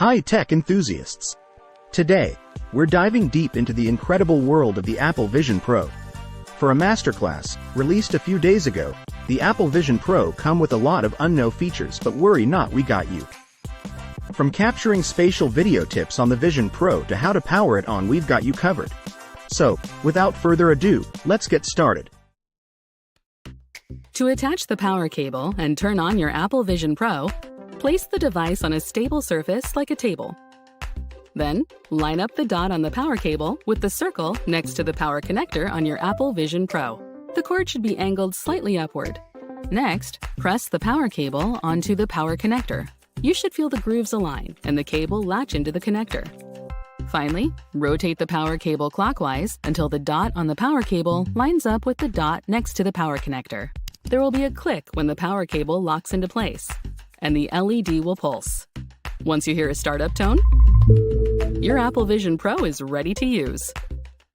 High-tech enthusiasts. Today, we're diving deep into the incredible world of the Apple Vision Pro. For a masterclass, released a few days ago, the Apple Vision Pro come with a lot of unknown features, but worry not, we got you. From capturing spatial video tips on the Vision Pro to how to power it on, we've got you covered. So, without further ado, let's get started. To attach the power cable and turn on your Apple Vision Pro, place the device on a stable surface like a table. Then, line up the dot on the power cable with the circle next to the power connector on your Apple Vision Pro. The cord should be angled slightly upward. Next, press the power cable onto the power connector. You should feel the grooves align and the cable latch into the connector. Finally, rotate the power cable clockwise until the dot on the power cable lines up with the dot next to the power connector. There will be a click when the power cable locks into place, and the LED will pulse. Once you hear a startup tone, your Apple Vision Pro is ready to use.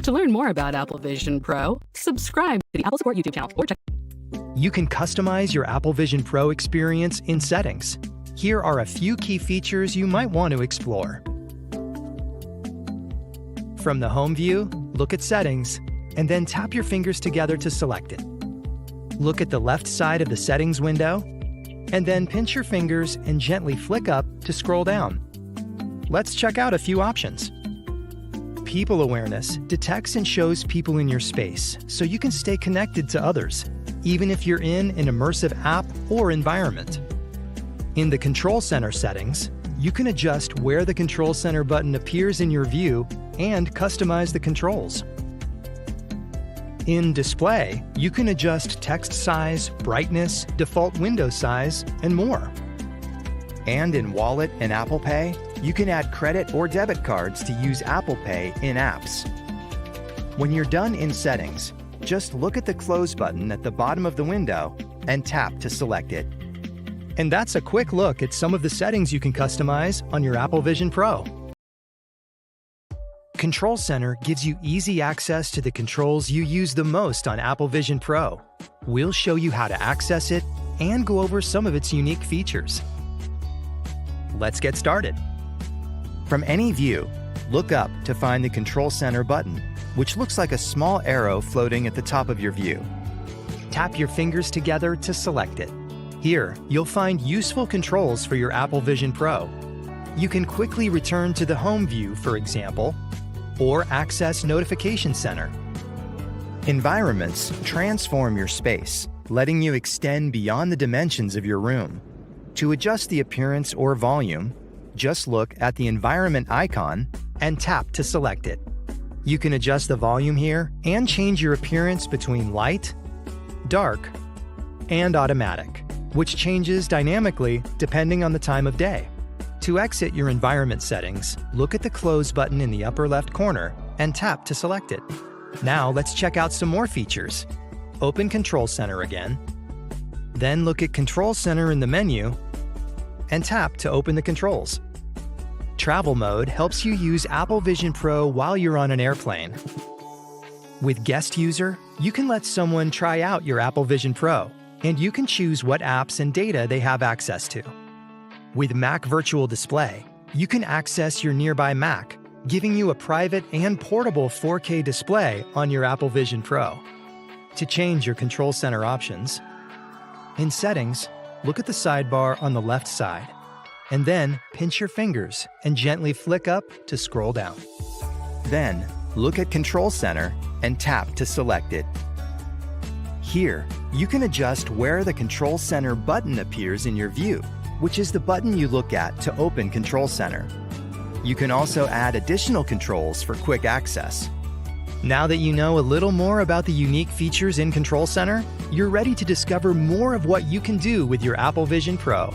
To learn more about Apple Vision Pro, subscribe to the Apple Support YouTube channel or check. You can customize your Apple Vision Pro experience in Settings. Here are a few key features you might want to explore. From the home view, look at Settings, and then tap your fingers together to select it. Look at the left side of the Settings window, and then pinch your fingers and gently flick up to scroll down. Let's check out a few options. People Awareness detects and shows people in your space, so you can stay connected to others, even if you're in an immersive app or environment. In the Control Center settings, you can adjust where the Control Center button appears in your view and customize the controls. In Display, you can adjust text size, brightness, default window size, and more. And in Wallet and Apple Pay, you can add credit or debit cards to use Apple Pay in apps. When you're done in Settings, just look at the Close button at the bottom of the window and tap to select it. And that's a quick look at some of the settings you can customize on your Apple Vision Pro. Control Center gives you easy access to the controls you use the most on Apple Vision Pro. We'll show you how to access it and go over some of its unique features. Let's get started. From any view, look up to find the Control Center button, which looks like a small arrow floating at the top of your view. Tap your fingers together to select it. Here, you'll find useful controls for your Apple Vision Pro. You can quickly return to the home view, for example, or access Notification Center. Environments transform your space, letting you extend beyond the dimensions of your room. To adjust the appearance or volume, just look at the environment icon and tap to select it. You can adjust the volume here and change your appearance between light, dark, and automatic, which changes dynamically depending on the time of day. To exit your environment settings, look at the Close button in the upper left corner and tap to select it. Now let's check out some more features. Open Control Center again, then look at Control Center in the menu and tap to open the controls. Travel Mode helps you use Apple Vision Pro while you're on an airplane. With Guest User, you can let someone try out your Apple Vision Pro, and you can choose what apps and data they have access to. With Mac Virtual Display, you can access your nearby Mac, giving you a private and portable 4K display on your Apple Vision Pro. To change your Control Center options, in Settings, look at the sidebar on the left side, and then pinch your fingers and gently flick up to scroll down. Then, look at Control Center and tap to select it. Here, you can adjust where the Control Center button appears in your view, which is the button you look at to open Control Center. You can also add additional controls for quick access. Now that you know a little more about the unique features in Control Center, you're ready to discover more of what you can do with your Apple Vision Pro.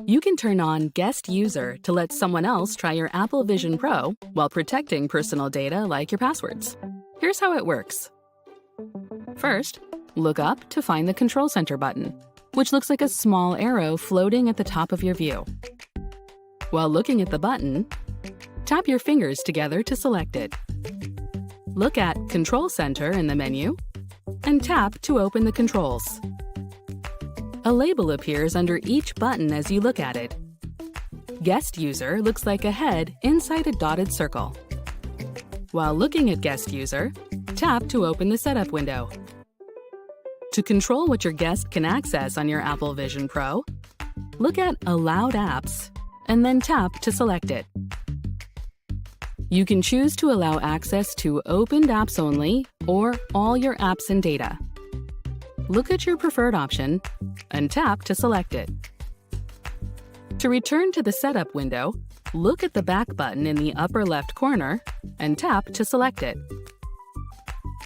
You can turn on Guest User to let someone else try your Apple Vision Pro while protecting personal data like your passwords. Here's how it works. First, look up to find the Control Center button, which looks like a small arrow floating at the top of your view. While looking at the button, tap your fingers together to select it. Look at Control Center in the menu and tap to open the controls. A label appears under each button as you look at it. Guest User looks like a head inside a dotted circle. While looking at Guest User, tap to open the setup window. To control what your guest can access on your Apple Vision Pro, look at Allowed Apps and then tap to select it. You can choose to allow access to opened apps only or all your apps and data. Look at your preferred option and tap to select it. To return to the setup window, look at the back button in the upper left corner and tap to select it.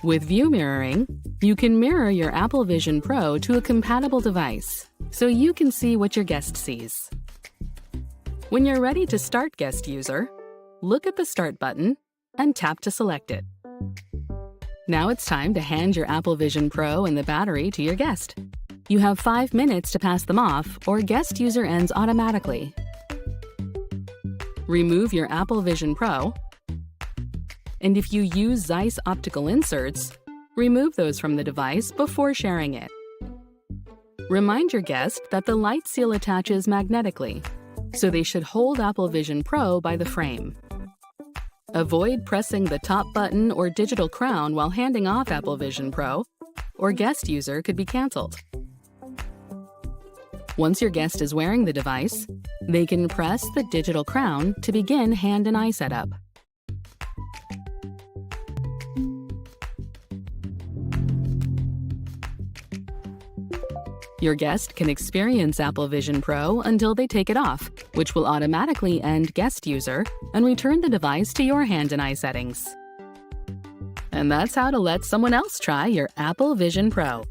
With view mirroring, you can mirror your Apple Vision Pro to a compatible device so you can see what your guest sees. When you're ready to start Guest User, look at the Start button and tap to select it. Now it's time to hand your Apple Vision Pro and the battery to your guest. You have 5 minutes to pass them off or Guest User ends automatically. Remove your Apple Vision Pro, and if you use Zeiss optical inserts, remove those from the device before sharing it. Remind your guest that the light seal attaches magnetically, so they should hold Apple Vision Pro by the frame. Avoid pressing the top button or digital crown while handing off Apple Vision Pro, or Guest User could be canceled. Once your guest is wearing the device, they can press the digital crown to begin hand and eye setup. Your guest can experience Apple Vision Pro until they take it off, which will automatically end Guest User and return the device to your hand and eye settings. And that's how to let someone else try your Apple Vision Pro.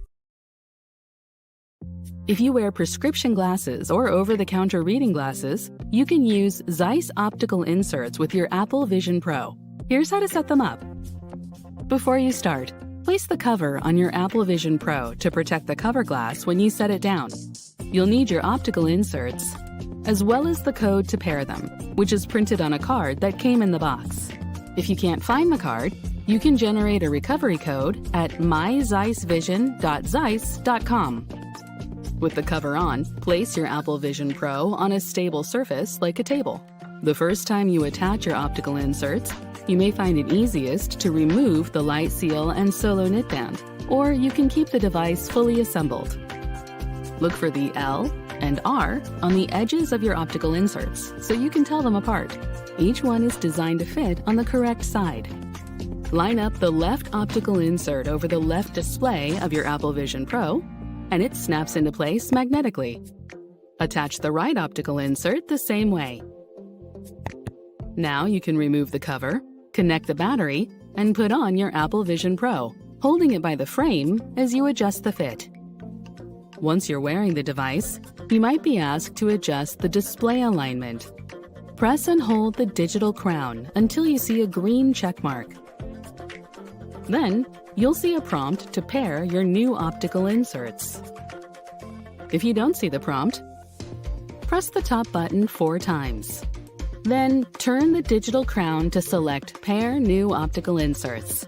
If you wear prescription glasses or over-the-counter reading glasses, you can use Zeiss optical inserts with your Apple Vision Pro. Here's how to set them up. Before you start, place the cover on your Apple Vision Pro to protect the cover glass when you set it down. You'll need your optical inserts, as well as the code to pair them, which is printed on a card that came in the box. If you can't find the card, you can generate a recovery code at myzeissvision.zeiss.com. With the cover on, place your Apple Vision Pro on a stable surface like a table. The first time you attach your optical inserts, you may find it easiest to remove the light seal and solo knit band, or you can keep the device fully assembled. Look for the L and R on the edges of your optical inserts so you can tell them apart. Each one is designed to fit on the correct side. Line up the left optical insert over the left display of your Apple Vision Pro, and it snaps into place magnetically. Attach the right optical insert the same way. Now you can remove the cover, connect the battery, and put on your Apple Vision Pro, holding it by the frame as you adjust the fit. Once you're wearing the device, you might be asked to adjust the display alignment. Press and hold the digital crown until you see a green check mark. Then, you'll see a prompt to pair your new optical inserts. If you don't see the prompt, press the top button 4 times. Then, turn the digital crown to select Pair New Optical Inserts,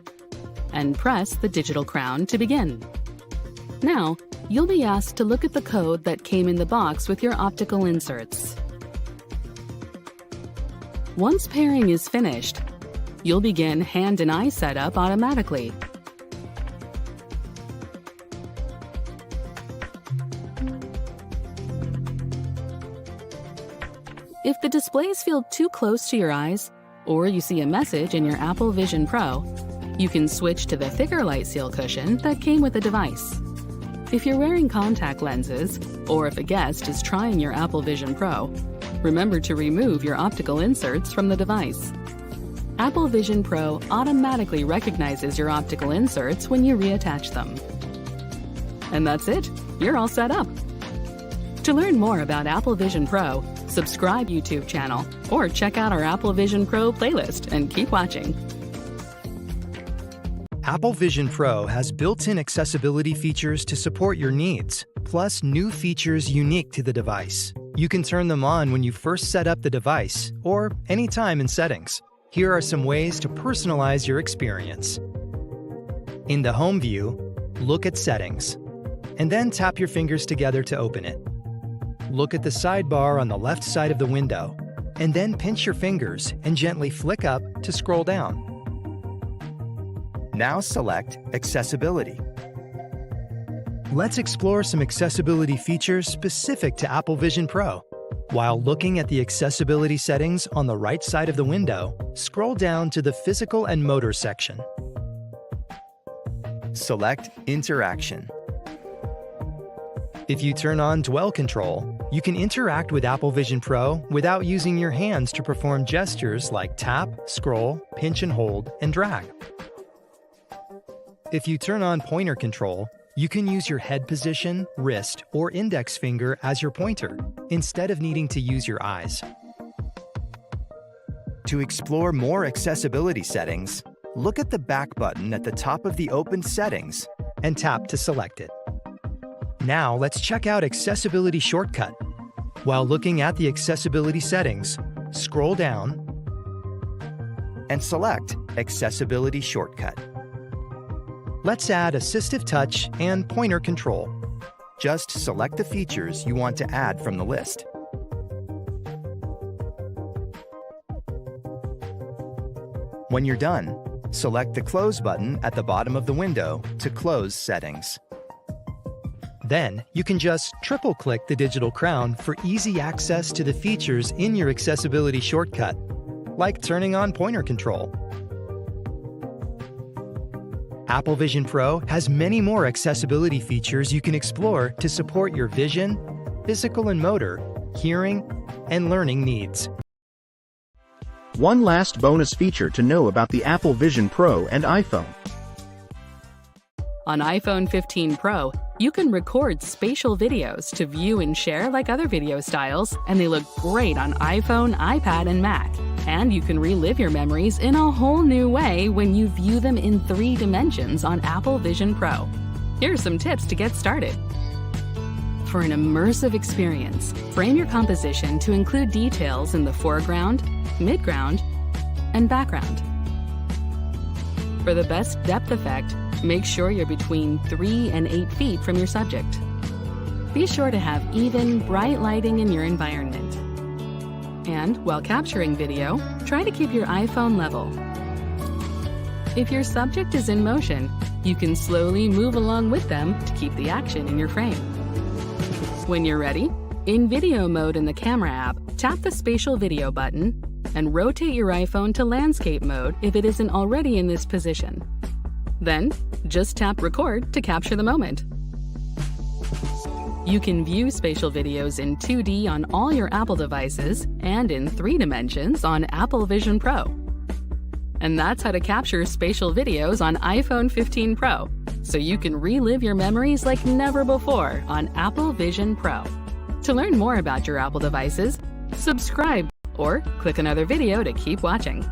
and press the digital crown to begin. Now, you'll be asked to look at the code that came in the box with your optical inserts. Once pairing is finished, you'll begin hand and eye setup automatically. If the displays feel too close to your eyes, or you see a message in your Apple Vision Pro, you can switch to the thicker light seal cushion that came with the device. If you're wearing contact lenses, or if a guest is trying your Apple Vision Pro, remember to remove your optical inserts from the device. Apple Vision Pro automatically recognizes your optical inserts when you reattach them. And that's it. You're all set up. To learn more about Apple Vision Pro, subscribe YouTube channel or check out our Apple Vision Pro playlist and keep watching. Apple Vision Pro has built-in accessibility features to support your needs, plus new features unique to the device. You can turn them on when you first set up the device or anytime in settings. Here are some ways to personalize your experience. In the Home view, look at Settings and then tap your fingers together to open it. Look at the sidebar on the left side of the window, and then pinch your fingers and gently flick up to scroll down. Now select Accessibility. Let's explore some accessibility features specific to Apple Vision Pro. While looking at the accessibility settings on the right side of the window, scroll down to the Physical and Motor section. Select Interaction. If you turn on Dwell Control, you can interact with Apple Vision Pro without using your hands to perform gestures like tap, scroll, pinch and hold, and drag. If you turn on Pointer Control, you can use your head position, wrist, or index finger as your pointer, instead of needing to use your eyes. To explore more accessibility settings, look at the back button at the top of the opened settings and tap to select it. Now let's check out Accessibility Shortcut. While looking at the accessibility settings, scroll down and select Accessibility Shortcut. Let's add Assistive Touch and Pointer Control. Just select the features you want to add from the list. When you're done, select the Close button at the bottom of the window to close settings. Then, you can just triple-click the digital crown for easy access to the features in your accessibility shortcut, like turning on Pointer Control. Apple Vision Pro has many more accessibility features you can explore to support your vision, physical and motor, hearing, and learning needs. One last bonus feature to know about the Apple Vision Pro and iPhone. On iPhone 15 Pro, you can record spatial videos to view and share like other video styles, and they look great on iPhone, iPad, and Mac. And you can relive your memories in a whole new way when you view them in 3 dimensions on Apple Vision Pro. Here are some tips to get started. For an immersive experience, frame your composition to include details in the foreground, midground, and background. For the best depth effect, make sure you're between 3 and 8 feet from your subject. Be sure to have even, bright lighting in your environment. And while capturing video, try to keep your iPhone level. If your subject is in motion, you can slowly move along with them to keep the action in your frame. When you're ready, in video mode in the camera app, tap the Spatial Video button and rotate your iPhone to landscape mode if it isn't already in this position. Then, just tap Record to capture the moment. You can view spatial videos in 2D on all your Apple devices and in 3 dimensions on Apple Vision Pro. And that's how to capture spatial videos on iPhone 15 Pro, so you can relive your memories like never before on Apple Vision Pro. To learn more about your Apple devices, subscribe or click another video to keep watching.